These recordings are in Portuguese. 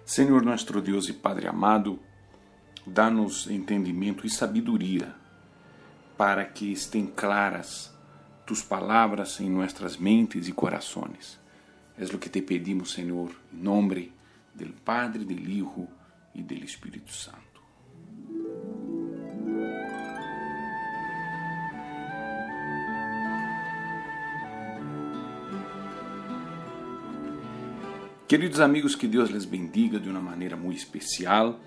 Senhor nuestro Deus e Padre amado, dá-nos entendimento e sabedoria para que estén claras tus palavras em nuestras mentes e corações. Es lo que te pedimos, Senhor, em nome del Padre, del Hijo e del Espírito Santo. Queridos amigos, que Deus les bendiga de uma maneira muito especial.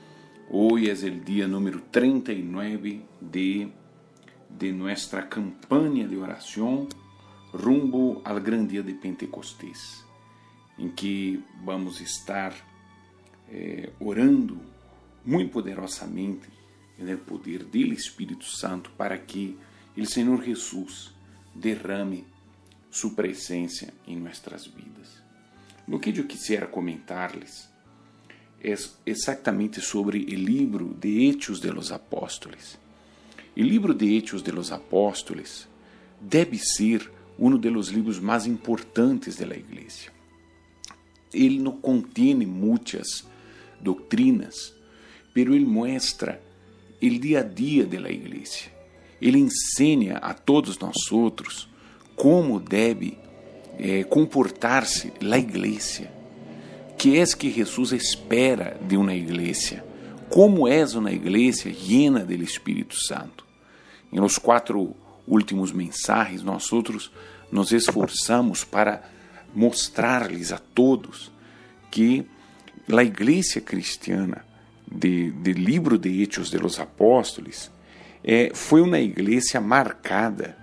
Hoje é o dia número 39 de nossa campanha de oração rumbo ao grande dia de Pentecostés, em que vamos estar orando muito poderosamente no poder do Espírito Santo para que o Senhor Jesus derrame sua presença em nossas vidas. O que eu quisiera comentar-lhes é exatamente sobre o livro de Hechos de los Apóstoles. O livro de Hechos de los Apóstoles deve ser um dos livros mais importantes da igreja. Ele não contém muitas doutrinas, pero ele mostra o dia a dia da igreja. Ele ensina a todos nós outros como deve comportar-se a igreja, que é que Jesus espera de uma igreja, como é uma igreja llena do Espírito Santo. Em los 4 últimos mensagens, nós outros nos esforçamos para mostrar-lhes a todos que a igreja cristiana do livro de Hechos de los Apóstoles foi uma igreja marcada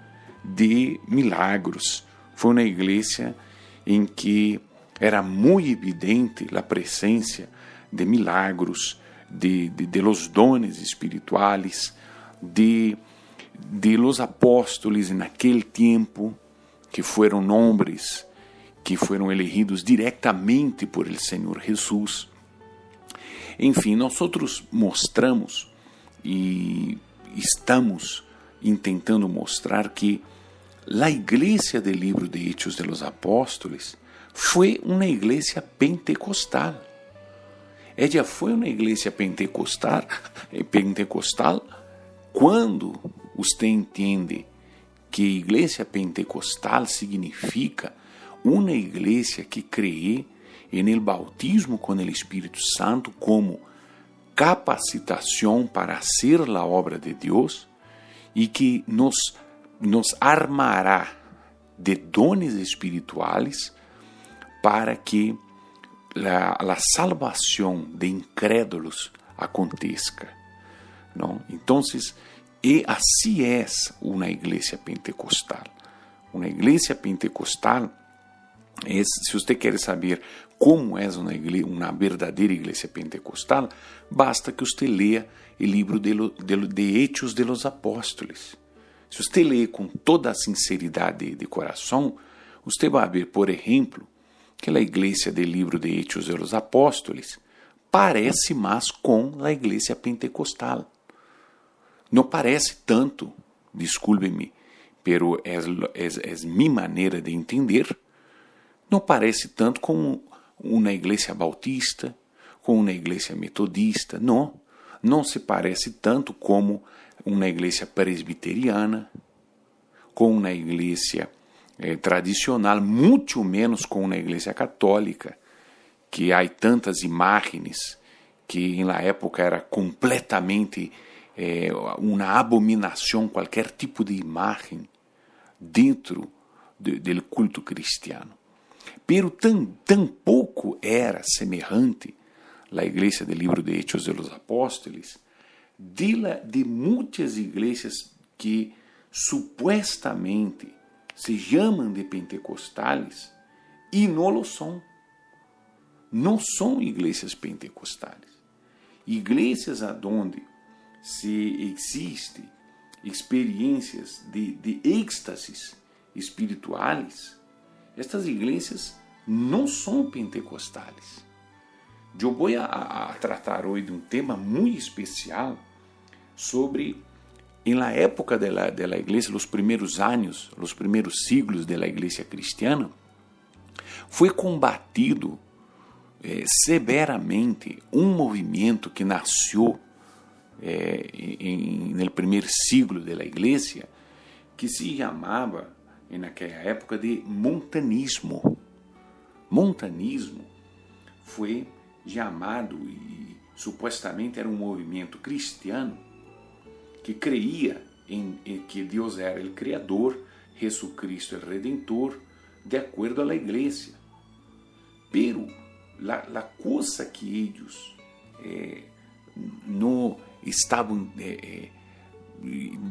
de milagros. Foi uma igreja em que era muito evidente a presença de milagros, de los dones espirituales, de los apóstoles naquele tempo, que foram hombres que foram elegidos diretamente por el Senhor Jesus. Enfim, nós outros mostramos e estamos tentando mostrar que a igreja do livro de Hechos de los Apóstoles foi uma igreja pentecostal. Ela foi uma igreja pentecostal quando você entende que igreja pentecostal significa uma igreja que crê no bautismo com o Espírito Santo como capacitação para fazer a obra de Deus e que nos armará de dones espirituais para que a salvação de incrédulos aconteça. Não? Então, assim é uma igreja pentecostal. Uma igreja pentecostal, se você quer saber como é uma verdadeira igreja pentecostal, basta que você leia o livro de Hechos de los Apóstoles. Se você lê com toda a sinceridade de coração, você vai ver, por exemplo, que a igreja do livro de Hechos de los Apóstoles parece mais com a igreja pentecostal. Não parece tanto, desculpe-me, pero é minha maneira de entender, não parece tanto com uma igreja bautista, com uma igreja metodista, não se parece tanto como uma igreja presbiteriana, com uma igreja tradicional, muito menos com uma igreja católica, que há tantas imagens que na época era completamente uma abominação, qualquer tipo de imagem dentro do culto cristiano. Pero tampouco era semelhante a igreja do livro de Hechos de los Apóstoles de muitas igrejas que supuestamente se chamam de pentecostales e não lo são. Não são igrejas pentecostales. Igrejas onde se existe experiências de êxtases espirituais, estas igrejas não são pentecostales. Eu vou a tratar hoje de um tema muito especial sobre, na época da igreja, os primeiros anos, os primeiros siglos da igreja cristiana, foi combatido severamente um movimento que nasceu no primeiro siglo da Igreja, que se chamava, naquela época, de montanismo. Montanismo foi chamado, e supostamente era um movimento cristiano que creia em que Deus era o Criador, Jesucristo o Redentor, de acordo à Igreja. Pero a coisa que eles não estavam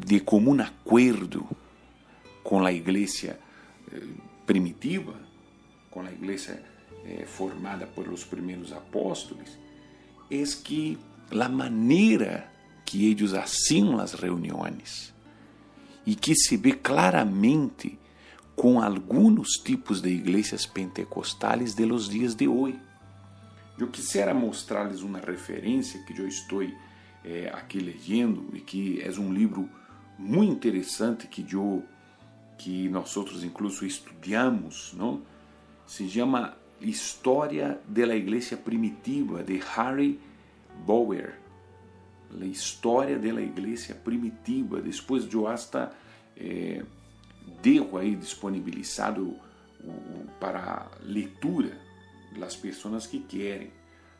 de comum acordo com a Igreja primitiva, com a Igreja formada por os primeiros apóstolos, é que a maneira que eles faziam as reuniões, e que se vê claramente com alguns tipos de igrejas pentecostais de los dias de hoje. Eu quisiera mostrar-lhes uma referência que eu estou aqui lendo, e que é um livro muito interessante que nós outros incluso estudamos, não? Se chama História da Igreja Primitiva, de Harry Bauer. A história da Igreja Primitiva. Depois eu hasta dejo aí disponibilizado para leitura das pessoas que querem,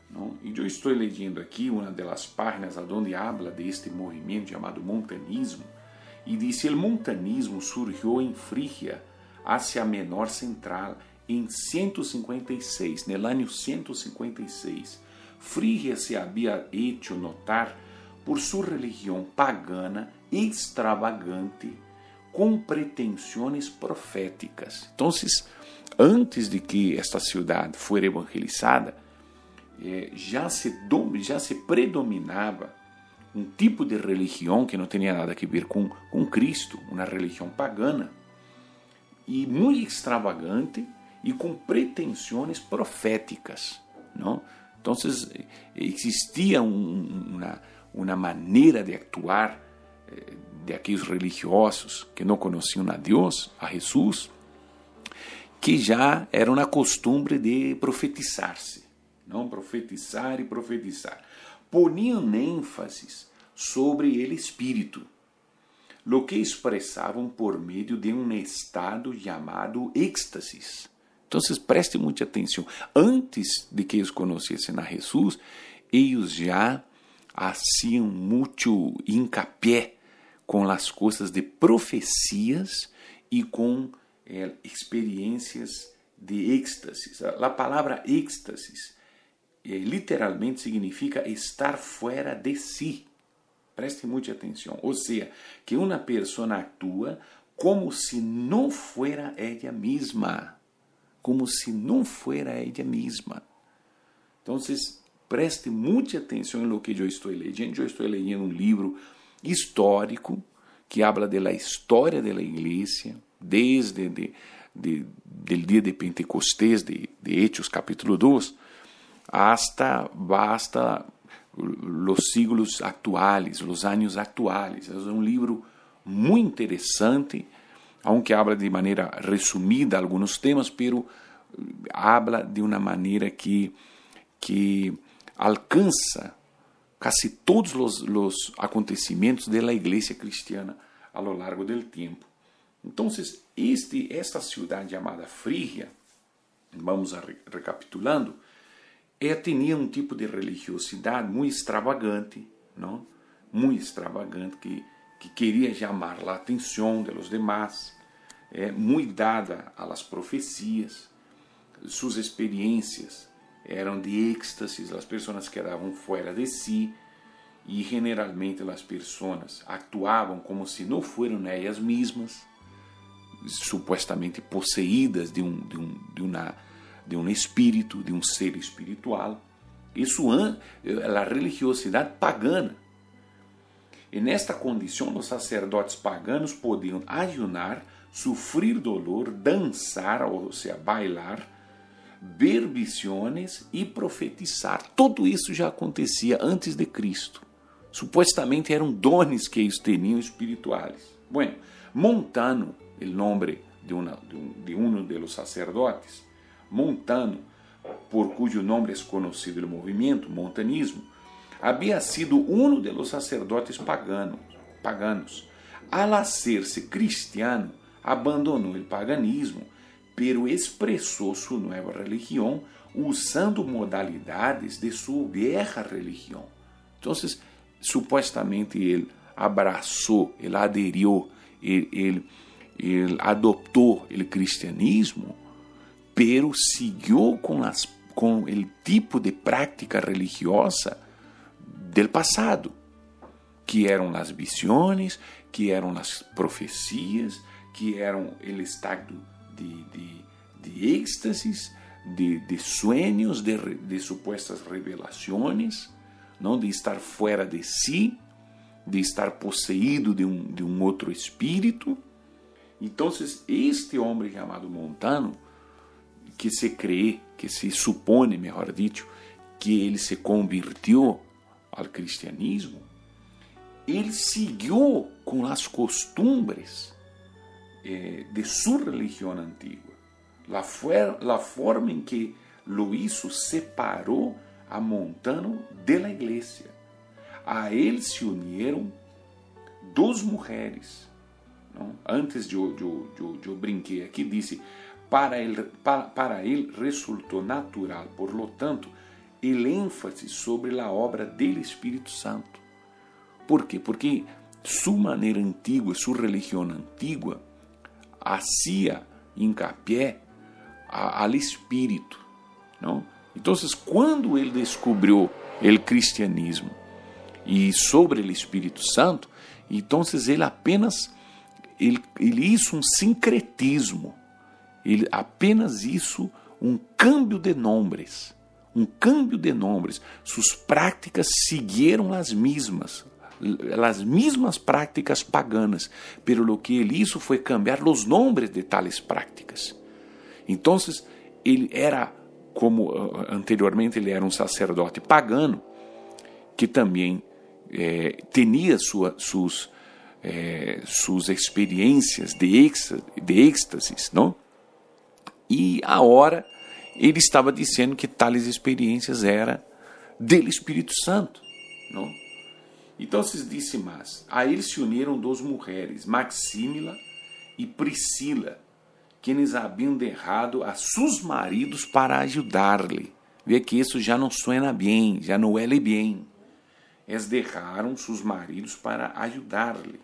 não? E eu estou lendo aqui uma das páginas onde habla de este movimento chamado montanismo, e diz: o montanismo surgiu em Frígia, Ásia Menor Central, em 156, no ano 156. Frígia se havia hecho notar por sua religião pagana extravagante, com pretensões proféticas. Então, antes de que esta cidade fosse evangelizada, já se predominava um tipo de religião que não tinha nada a ver com Cristo, uma religião pagana, e muito extravagante e com pretensões proféticas, não? Então, existia uma maneira de actuar de aqueles religiosos que não conheciam a Deus, a Jesus, que já era uma costumbre de profetizar-se, não? Profetizar e profetizar. Poniam ênfase sobre o Espírito, lo que expressavam por meio de um estado chamado êxtasis. Então, preste muita atenção. Antes de que eles conhecessem a Jesus, eles já faziam muito hincapié com as coisas de profecias e com experiências de êxtasis. A palavra êxtasis literalmente significa estar fora de si. Preste muita atenção. Ou seja, que uma pessoa atua como se não fuera ela mesma. Como se não fuera ela mesma. Então, preste muita atenção no que eu estou lendo. Eu estou lendo um livro histórico que habla da história da igreja, desde o dia de Pentecostés, de Hechos capítulo 2, hasta os siglos atuais, os anos atuais. É um livro muito interessante, aunque habla de maneira resumida alguns temas, pero habla de uma maneira que alcança casi todos os acontecimentos da igreja cristiana a lo largo del tempo. Então, esta cidade chamada Frígia, vamos recapitulando, tinha um tipo de religiosidade muito extravagante, não? Muito extravagante, que queria chamar a atenção de los demás, muito dada a las profecias. Suas experiências eram de êxtasis, as pessoas quedavam fora de si, e generalmente as pessoas actuavam como se não fossem elas mesmas, supostamente possuídas de um espírito, de um ser espiritual. Isso é a religiosidade pagana. E nesta condição, os sacerdotes paganos podiam ayunar, sofrer dolor, dançar, ou seja, bailar, ver visões e profetizar. Tudo isso já acontecia antes de Cristo. Supostamente eram dones que eles tinham espirituais. Bueno, Montano, o nome de um de los sacerdotes, Montano, por cuyo nombre es conocido el movimiento, montanismo, había sido uno de los sacerdotes paganos. Al hacerse cristiano, abandonó el paganismo, pero expresó su nueva religión usando modalidades de su vieja religión. Entonces, supuestamente él abrazó, él adherió, él adoptó el cristianismo, pero siguió con el tipo de práctica religiosa del pasado, que eram as visões, que eram as profecias, que eram o estado de êxtasis, de sonhos, de supostas revelações, não, de estar fora de si, de estar possuído de um outro espírito. Então, este homem chamado Montano, que se cree, que se supone, melhor dito, que ele se convirtió ao cristianismo, ele seguiu com as costumbres de sua religião antiga. La forma em que lo hizo separou a Montano de la igreja. A ele se unieron duas mulheres. Não? Antes eu brinquei aqui, disse, para ele resultou natural, por lo tanto, el ênfase sobre a obra do Espírito Santo. Por quê? Porque sua maneira antiga, sua religião antiga, hacía hincapié ao Espírito. Não? Então, quando ele descobriu o cristianismo e sobre o Espírito Santo, então ele apenas hizo um sincretismo, ele apenas hizo um câmbio de nombres. Suas práticas seguiram as mesmas práticas paganas, pero lo que ele hizo foi cambiar os nomes de tales práticas. Então, ele era, como anteriormente ele era um sacerdote pagano, que também tinha suas experiências de êxtasis, não? E agora ele estava dizendo que tales experiências eram do Espírito Santo, não? Então, disse mais, a ele se uniram duas mulheres, Maxímila e Priscila, quienes haviam deixado a seus maridos para ajudar-lhe. Vê que isso já não suena bem, já não é bem. Eles deixaram seus maridos para ajudar-lhe.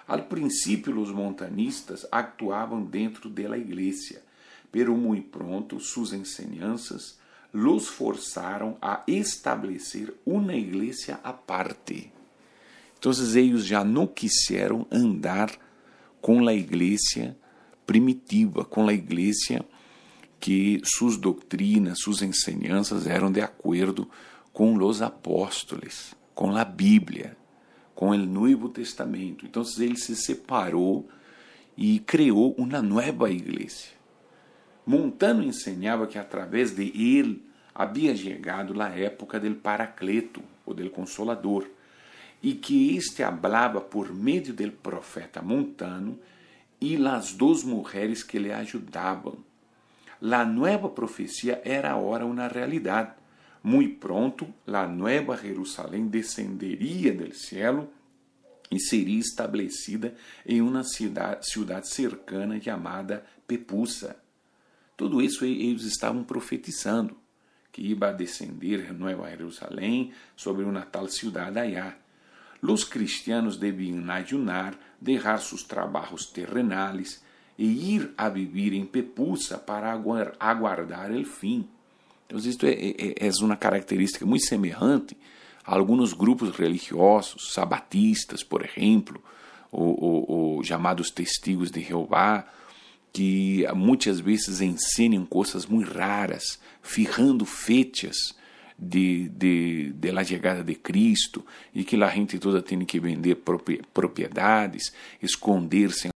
Al princípio, os montanistas actuavam dentro da igreja, pero muito pronto suas enseñanças los forçaram a estabelecer uma igreja aparte. Então, eles já não quiseram andar com a igreja primitiva, com a igreja que suas doutrinas, suas enseñanças eram de acordo com os apóstolos, com a Bíblia, com o Novo Testamento. Então, ele se separou e criou uma nova igreja. Montano ensinava que através de ele havia chegado a época do Paracleto, ou do Consolador, e que este hablava por meio do profeta Montano e as duas mulheres que lhe ajudavam. A nova profecia era agora uma realidade. Muito pronto, a nova Jerusalém descenderia do céu e seria estabelecida em uma cidade cercana chamada Pepusa. Tudo isso eles estavam profetizando, que ia descender a Nova Jerusalém sobre uma tal cidade allá. Os cristianos deviam ayunar, deixar seus trabalhos terrenais e ir a viver em Pepusa para aguardar o fim. Então, isto é uma característica muito semelhante a alguns grupos religiosos, sabatistas, por exemplo, ou chamados testigos de Jeová, que muitas vezes ensinam coisas muito raras, fijando fechas de la chegada de Cristo, e que a gente toda tem que vender propriedades, esconder-se